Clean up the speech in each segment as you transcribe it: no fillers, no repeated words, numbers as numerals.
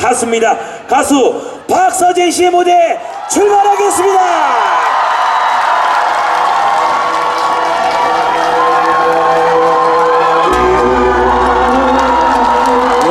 가수입니다. 가수 박서진 씨의 무대 출발하겠습니다.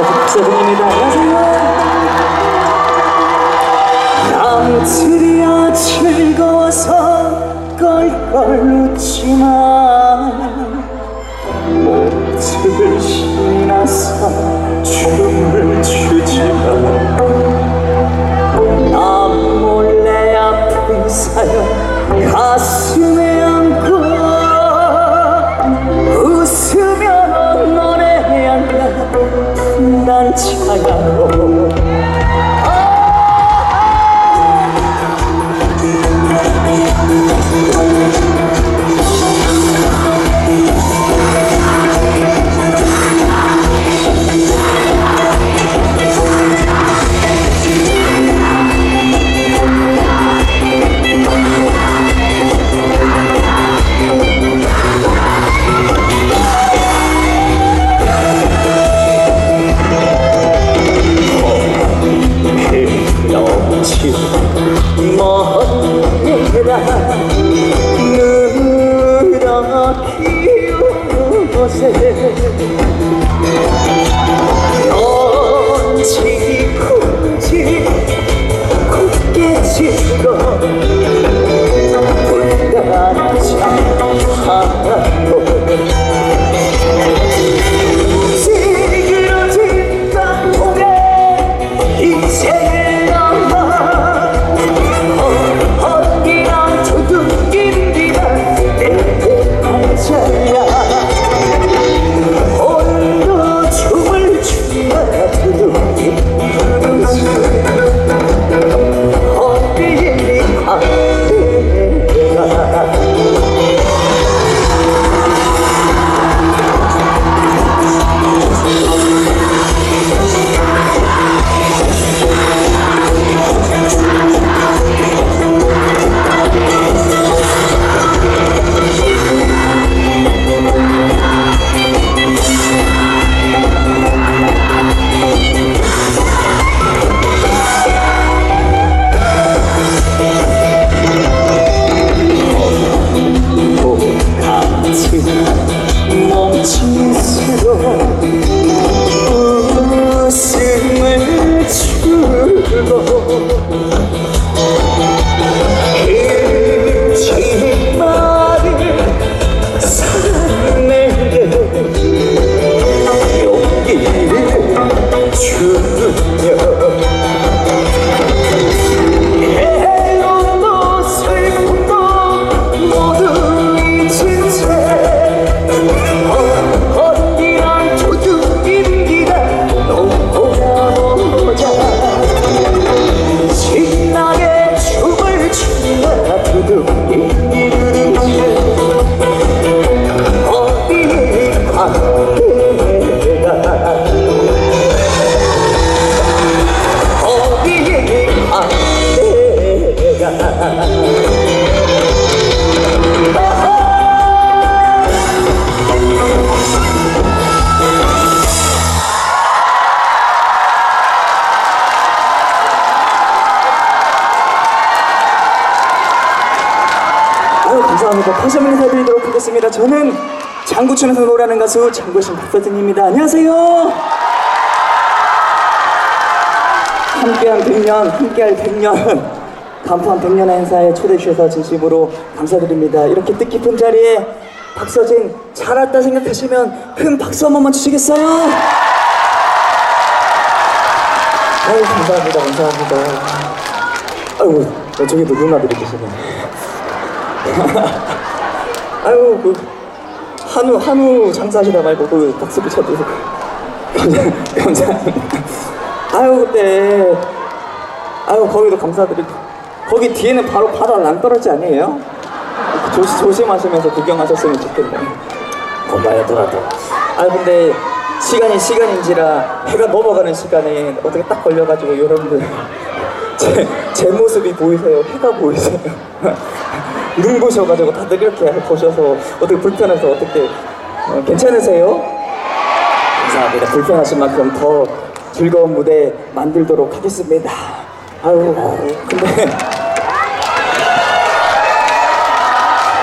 박서진입니다. 안녕하세요. 양치리야 즐거워서 껄껄 웃지만 목젖을 신나서 춤을 추지만 나 몰래 아픈 사연 가슴에 안고 웃으면 노래한다 난 차야로 머리라 누렇게 옷에 넌지쿵지 굳게 지고 불가차 하고 찌그러진 땅콩에 인생을 웃음을 주고 그 말을 사내게 용기를 주며 해로도 슬픔도 모두 잊은 채 언니랑 두둥김기가 놀아보자 신나게 춤을 추며 두둥김기를 어디 가게가 어디 가게가 감사합니다. 다시 한번 인사드리도록 하겠습니다. 저는 장구촌에서 노래하는 가수 장구신 박서진입니다. 안녕하세요. 함께한 100년, 함께할 100년, 간판 100년 행사에 초대해 주셔서 진심으로 감사드립니다. 이렇게 뜻깊은 자리에 박서진 잘 왔다 생각하시면 큰 박수 한 번만 주시겠어요? 아유, 감사합니다. 감사합니다. 아이고, 저기도 누나들이 계시네. 아유, 그 한우 장사하시다 말고 그 박수를 쳐주세요. 감사합니다. 아유, 근데 거기도 감사드리고 거기 뒤에는 바로 바다 낭떠러지 아니에요? 조심하시면서 구경하셨으면 좋겠네요. 고마워요, 돌아도. 근데 시간이 시간인지라 해가 넘어가는 시간에 어떻게 딱 걸려가지고 여러분들 제 모습이 보이세요? 해가 보이세요? 눈 부셔가지고 다들 이렇게 보셔서 어떻게 불편해서 어떻게 괜찮으세요? 감사합니다. 불편하신 만큼 더 즐거운 무대 만들도록 하겠습니다. 아유,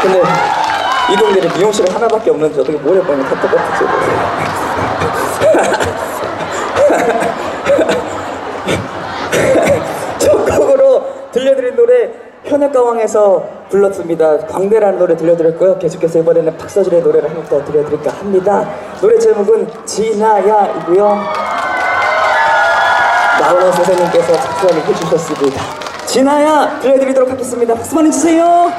근데 이 동네에 미용실이 하나밖에 없는데 어떻게 모래방에 다 똑같지? 첫 곡으로 들려드린 노래 현역가왕에서 불렀습니다. 광대라는 노래 들려드렸고요. 계속해서 이번에는 박서진의 노래를 한 곡 더 들려드릴까 합니다. 노래 제목은 지나야이고요. 나훈아 선생님께서 작사를 해주셨습니다. 지나야 들려드리도록 하겠습니다. 박수 많이 주세요.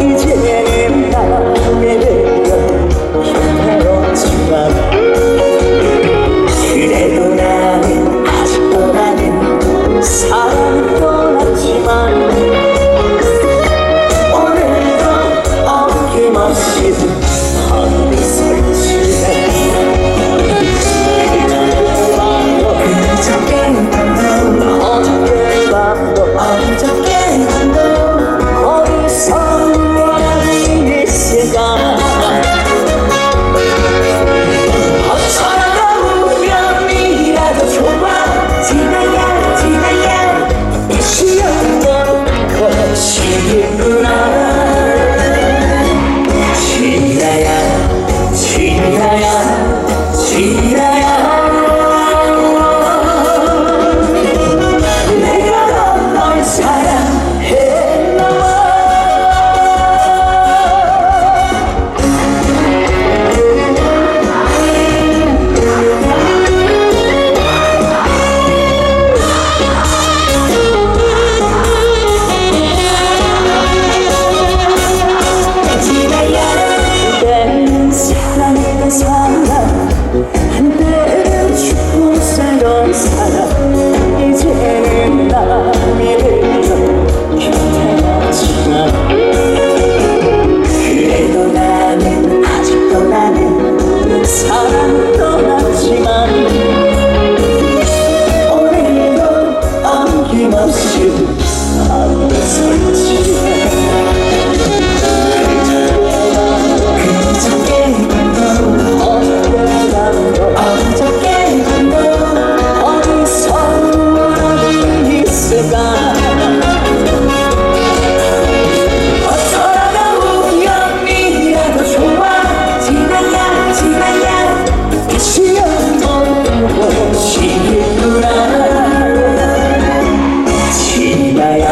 이제는 나에게 힘들었지만 그래도 나는 아직도 나는 사랑을 떠났지만 오늘도 어김없이 하늘을 설치해 어저께 밤도 어저께 밤도 어저께 밤도 어디서 원하는 있을까 어쩌라고 우연이라도 좋아 지나야 지나야 다시 한번 거치구나 지나야 지나야 지나야 내가 널 사랑했나 봐 사랑했던 사람 한때는 죽고 살던 사람 이제는 남이 되어 곁에 없지만 그래도 나는 아직도 나는 사랑 떠났지만 오늘도 어김없이 하늘을 설치해 어저께 밤도 어디서 원하는 있을까 어쩌라고 우연이라도 좋아 지나야 지나야 다시 한번 보고 싶구나 지나야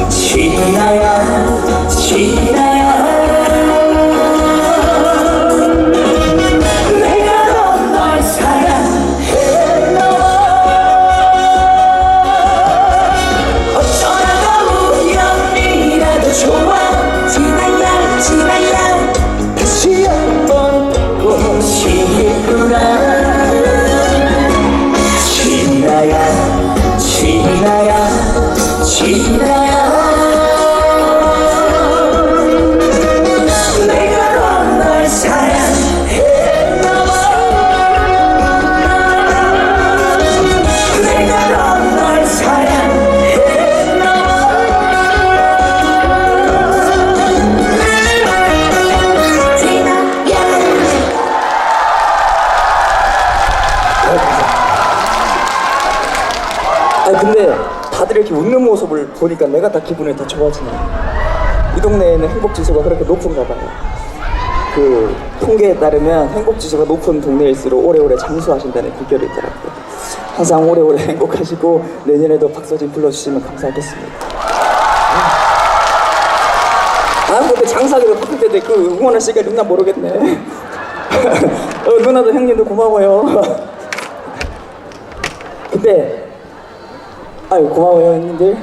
지나야 지나야 좋아 지나야 지나야 다시 한번 보고 싶구나 지나야 지나야 지나야 내가 널 사랑했나 봐 내가 널 사랑했나 아니 근데 다들 이렇게 웃는 모습을 보니까 내가 다 기분이 더 좋아지네. 이 동네에는 행복지수가 그렇게 높은가 봐요. 그 통계에 따르면 행복지수가 높은 동네일수록 오래오래 장수하신다는 비결이 있더라고요. 항상 오래오래 행복하시고 내년에도 박서진 불러주시면 감사하겠습니다. 근데 장사하기도 바쁠 텐데 그 응원할 시간이 있나 모르겠네. 누나도 형님도 고마워요. 근데 아유 고마워요 형님들.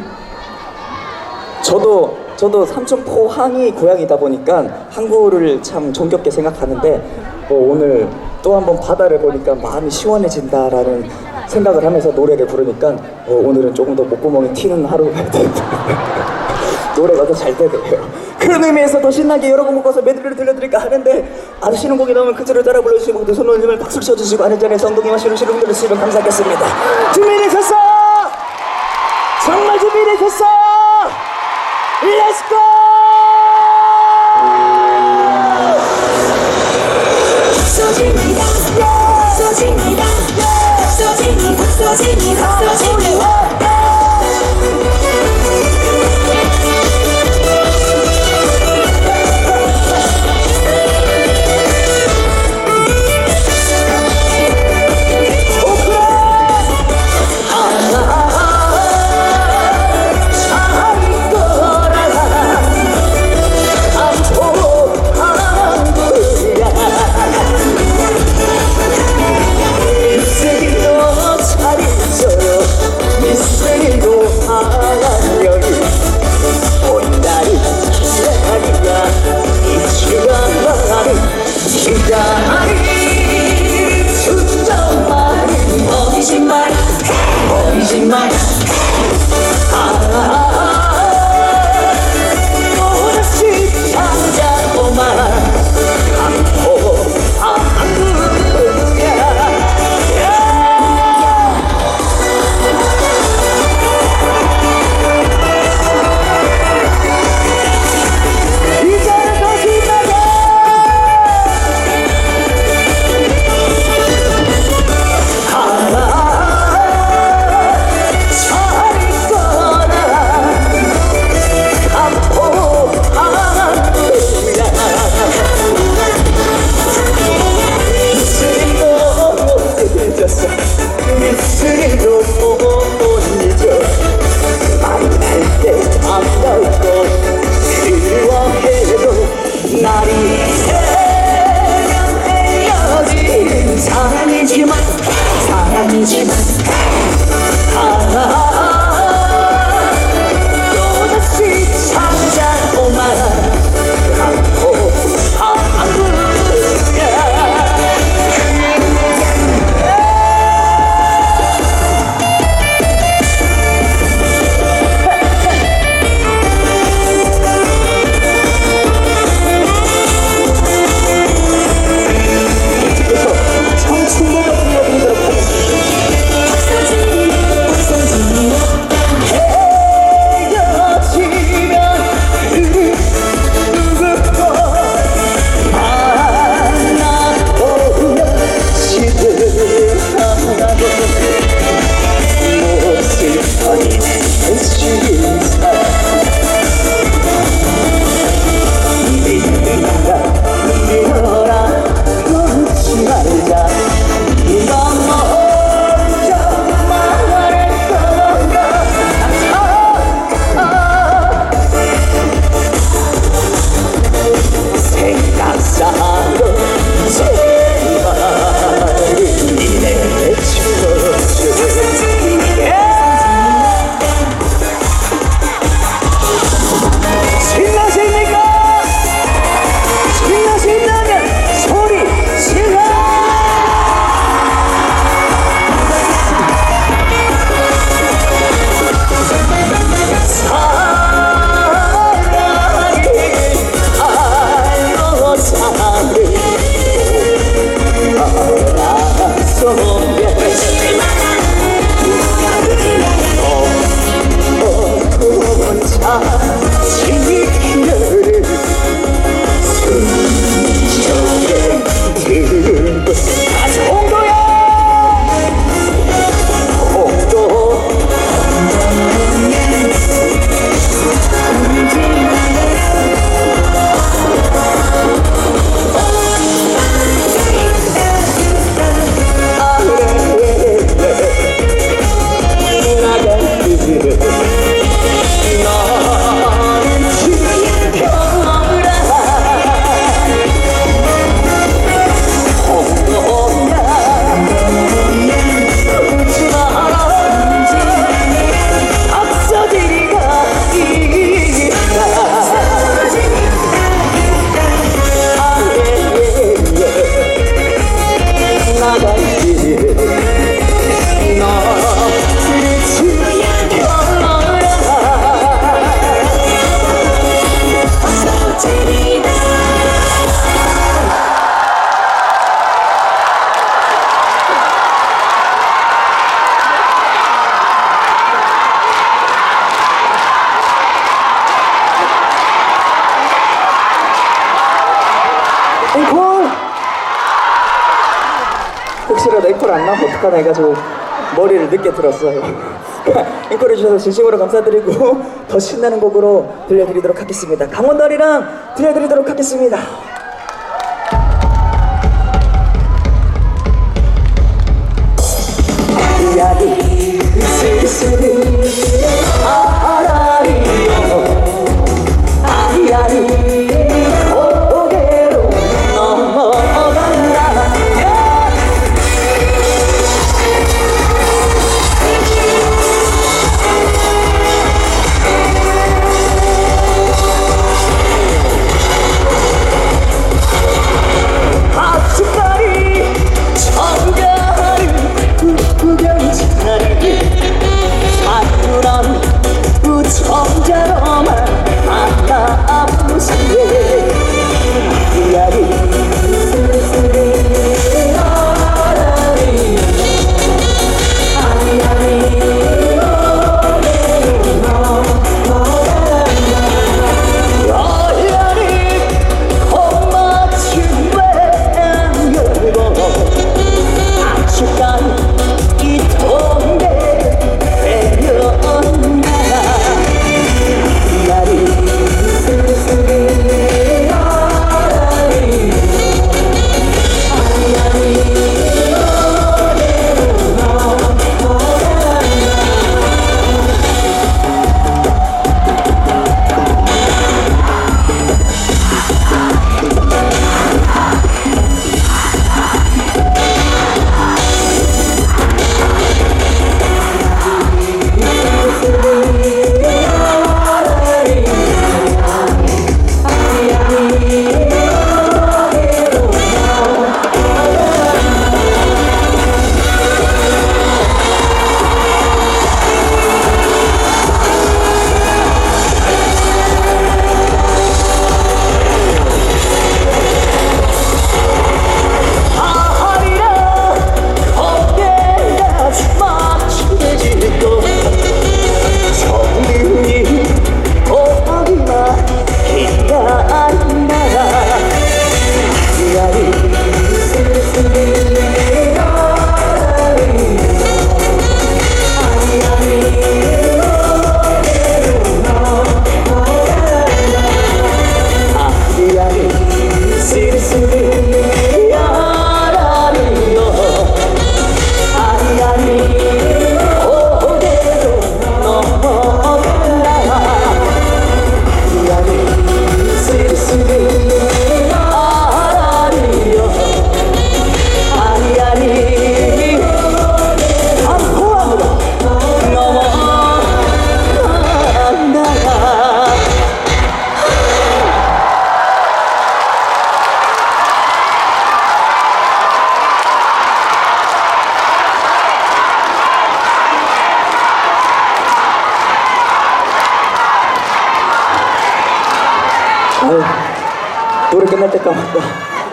저도 삼촌 포항이 고향이다 보니까 항구를 참 정겹게 생각하는데 오늘 또 한 번 바다를 보니까 마음이 시원해진다라는 생각을 하면서 노래를 부르니까 오늘은 조금 더 목구멍이 튀는 하루가 됐다. 노래가 더 잘 되더래요. 그런 의미에서 더 신나게 여러 곡 묶어서 메들리를 들려드릴까 하는데 아시는 곡이 나오면 그대로 따라 불러주시고 두 손을 올리면 박수를 쳐주시고 하는 자리에서 엉덩이와 시름시름 들으시면 감사하겠습니다. 준비되셨어? 정말 준비되셨어? 렛츠고! 박서진이다 박서진이다 박서진이 박서진이 박서진이 혹시라도 앵콜 안 나오면 어떡하나 해가지고 머리를 늦게 들었어요. 앵콜 해주셔서 진심으로 감사드리고 더 신나는 곡으로 들려드리도록 하겠습니다. 강원달이랑 들려드리도록 하겠습니다. 이야기 쓸쓸히 아라리요 아리아리 고개로 넘어간다. 아침까지 정겨운 구경자리 사투란 우청자로만 만나보시네. 이야기 쓸쓸히 아라리 아리아리 여연이 콧맞춤에 안겨고 아침까지 이 동네 배려온다. 이야기 쓸쓸히 아라리 아리아리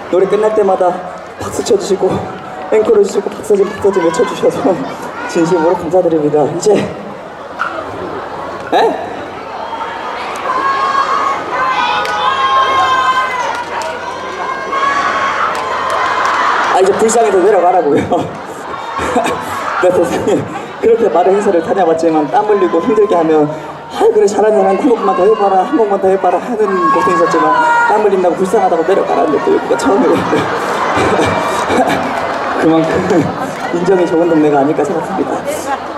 노래 끝날 때마다 박수 쳐주시고 앵콜 해주시고 박서진 외쳐주셔서 진심으로 감사드립니다. 이제 이제 불쌍해서 내려가라고요. 네, 대장님 그렇게 많은 행사를 다녀봤지만 땀 흘리고 힘들게 하면 그래 잘하는 사람 한 곡만 더 해봐라 한 곡만 더 해봐라 하는 고생이 있었지만 땀 흘린다고 불쌍하다고 내려가라는데 또 여기가 처음이에요. 그만큼 인정이 좋은 동네가 아닐까 생각합니다.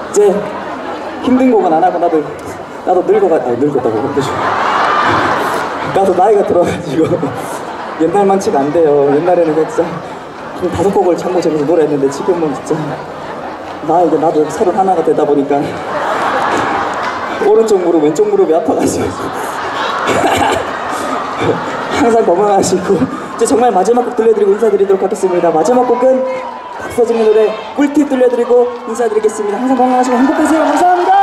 이제 힘든 곡은 안 하고 나도 늙었다고 그러죠. 나도 나이가 들어가지고 옛날만치가 안 돼요. 옛날에는 진짜 한 5곡을 참고 재면서 노래했는데 지금은 진짜 나도 31가 되다 보니까 오른쪽 무릎, 왼쪽 무릎이 아파가지고 항상 건강하시고 이제 정말 마지막 곡 들려드리고 인사드리도록 하겠습니다. 마지막 곡은 박서진의 노래 꿀팁 들려드리고 인사드리겠습니다. 항상 건강하시고 행복하세요. 감사합니다.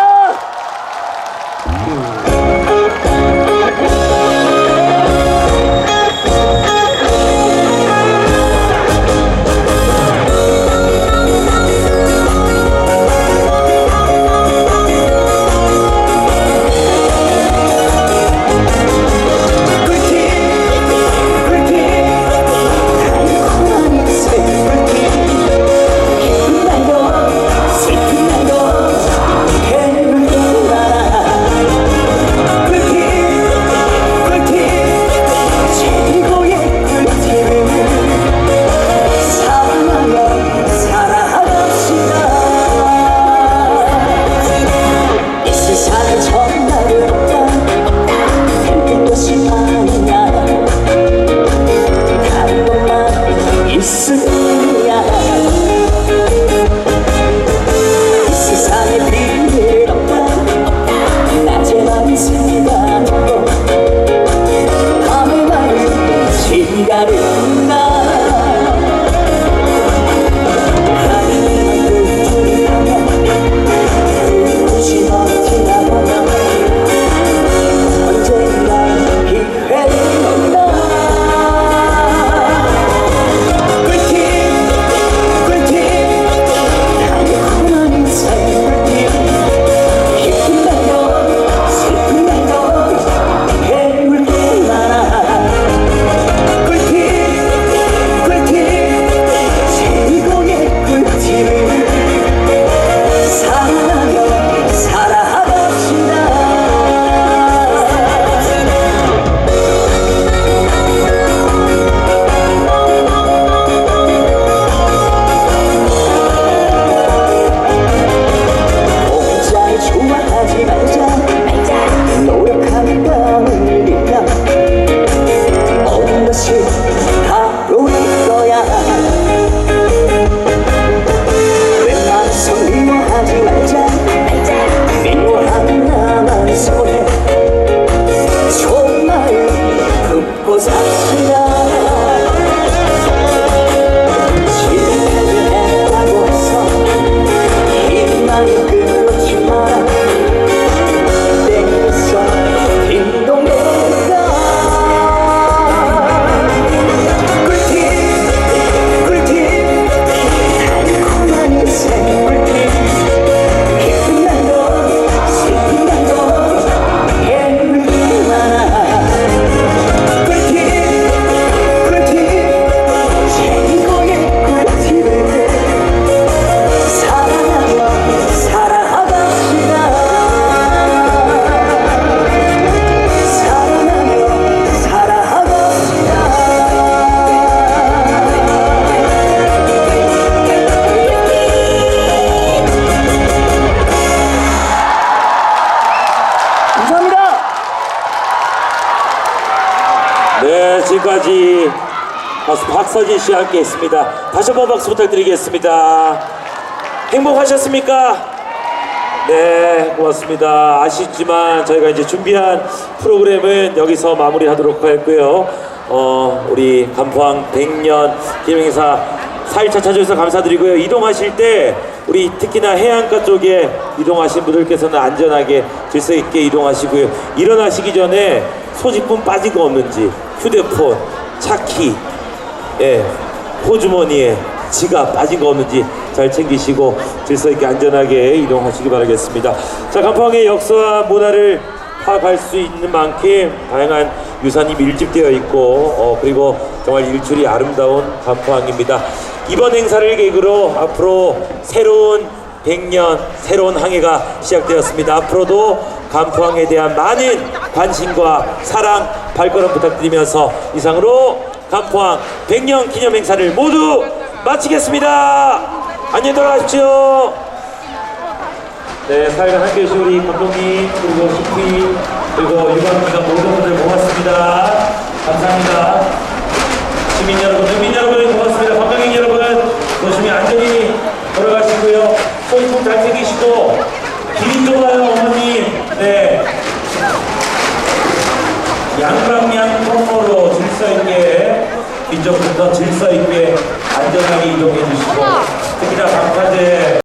가수 박서진 씨와 함께 했습니다. 다시 한번 박수 부탁드리겠습니다. 행복하셨습니까? 네, 고맙습니다. 아쉽지만 저희가 이제 준비한 프로그램은 여기서 마무리하도록 하겠고요. 우리 간포항 100년 기념행사 4일차 찾아주셔서 감사드리고요. 이동하실 때 우리 특히나 해안가 쪽에 이동하신 분들께서는 안전하게 질서 있게 이동하시고요. 일어나시기 전에 소지품 빠진 거 없는지, 휴대폰, 차키, 호주머니에 지갑 빠진 거 없는지 잘 챙기시고 질서 있게 안전하게 이동하시기 바라겠습니다. 자, 간포항의 역사와 문화를 파악할 수 있는 만큼 다양한 유산이 밀집되어 있고 그리고 정말 일출이 아름다운 간포항입니다. 이번 행사를 계기로 앞으로 새로운 100년 새로운 한 해가 시작되었습니다. 앞으로도 간포항에 대한 많은 관심과 사랑 발걸음 부탁드리면서 이상으로 간포항 100년 기념 행사를 모두 마치겠습니다. 안녕히 돌아가십시오. 네, 사회가 함께 해주신 우리 감독님, 그리고 식피, 그리고 유관기관 모든 분들 고맙습니다. 감사합니다. 시민 여러분 고맙습니다. 관광객 여러분, 조심히 안전히 돌아가시고요. 소지품 잘 챙기시고, 길이 좁아요, 어머님. 네. 양방향 통로로 질서 있게, 이쪽부터 질서 있게 안전하게 이동해 주시고, 특히나 방파제